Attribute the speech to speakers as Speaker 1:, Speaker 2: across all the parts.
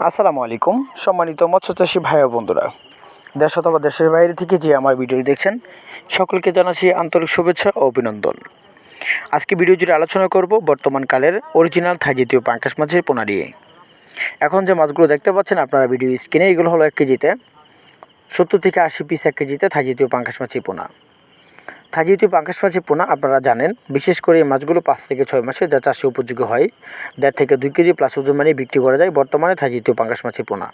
Speaker 1: আসসালামু আলাইকুম সম্মানিত মৎস্যচাষী ভাই ও বন্ধুরা, দেশ অথবা দেশের বাইরে থেকে যে আমার ভিডিওটি দেখছেন সকলকে জানাচ্ছি আন্তরিক শুভেচ্ছা ও অভিনন্দন। আজকে ভিডিও জুড়ে আলোচনা করব বর্তমানকালের অরিজিনাল থাই জাতীয় পাঙ্গাস মাছের পোনা নিয়ে। এখন যে মাছগুলো দেখতে পাচ্ছেন আপনারা ভিডিও স্ক্রিনে, এগুলো হলো 1 কেজিতে 70 থেকে 80 পিস 1 কেজিতে থাই জাতীয় পাঙ্গাস মাছের পোনা। থাই জাতীয় পাঙ্গাস মাছের পোনা আপনারা জানেন, বিশেষ করে এই মাছগুলো 5 থেকে 6 মাসে যা চাষে উপযোগী হয়। 1.5 থেকে 2 কেজি প্লাস ওজন মানে বিক্রি করা যায় বর্তমানে থাই জাতীয় পাঙ্গাস মাছের পোনা।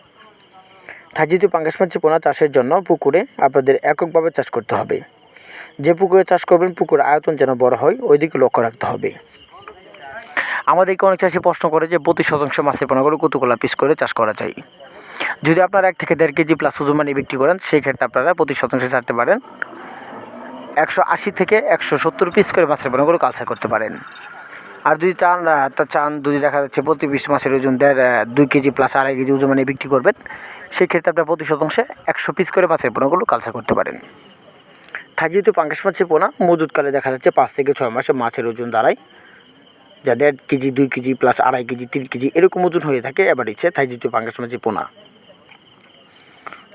Speaker 1: থাই জাতীয় পাঙ্গাস মাছের পোনা চাষের জন্য পুকুরে আপনাদের এককভাবে চাষ করতে হবে। যে পুকুরে চাষ করবেন পুকুরের আয়তন যেন বড় হয় ওই দিকে লক্ষ্য রাখতে হবে। আমাদেরকে অনেক চাষি প্রশ্ন করে যে প্রতি শতাংশ মাছের পোনাগুলো কতগুলো পিস করে চাষ করা যায়। যদি আপনারা 1 থেকে 1.5 কেজি প্লাস ওজন মানে বিক্রি করেন সেই ক্ষেত্রে আপনারা প্রতি শতাংশে ছাড়তে পারেন 180 থেকে 170 পিস করে মাছের পোনাগুলো কালচার করতে পারেন। আর যদি চান যদি দেখা যাচ্ছে প্রতি পিস মাছের ওজন 2 কেজি প্লাস 2.5 কেজি ওজন মানে বিক্রি করবেন, সেই ক্ষেত্রে আপনার প্রতি শতাংশে 100 পিস করে মাছের পোনাগুলো কালচার করতে পারেন। থাই জাতীয় পাঙ্গাস মাছের পোনা মজুতকালে দেখা যাচ্ছে 5 থেকে 6 মাসে মাছের ওজন দাঁড়ায় যা 1.5 KG 2 KG plus 2.5 KG 3 KG এরকম ওজন হয়ে থাকে এভারেজে থাই জাতীয় পাঙ্গাস মাছের পোনা।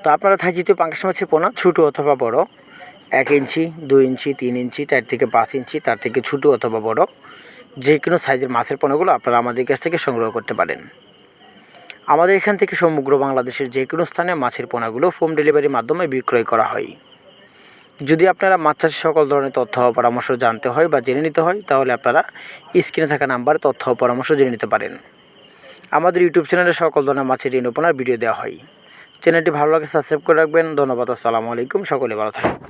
Speaker 1: তো আপনারা থাই জাতীয় পাঙ্গাস মাছের পোনা ছোটো অথবা বড় 1 ইঞ্চি 2 ইঞ্চি 3 ইঞ্চি 4 থেকে 5 ইঞ্চি তার থেকে ছোটো অথবা বড় যে কোনো সাইজের মাছের পোনাগুলো আপনারা আমাদের কাছ থেকে সংগ্রহ করতে পারেন। আমাদের এখান থেকে সমগ্র বাংলাদেশের যে কোনো স্থানে মাছের পোনাগুলো হোম ডেলিভারির মাধ্যমে বিক্রয় করা হয়। যদি আপনারা মাছ চাষের সকল ধরনের তথ্য ও পরামর্শ জানতে হয় বা জেনে নিতে হয় তাহলে আপনারা স্ক্রিনে থাকা নাম্বারে তথ্য ও পরামর্শ জেনে নিতে পারেন। আমাদের ইউটিউব চ্যানেলে সকল ধরনের মাছের ঋণ পোনার ভিডিও দেওয়া হয়। চ্যানেলটি ভালো লাগে সাবস্ক্রাইব করে রাখবেন। ধন্যবাদ। আসসালামু আলাইকুম। সকলে ভালো থাকবেন।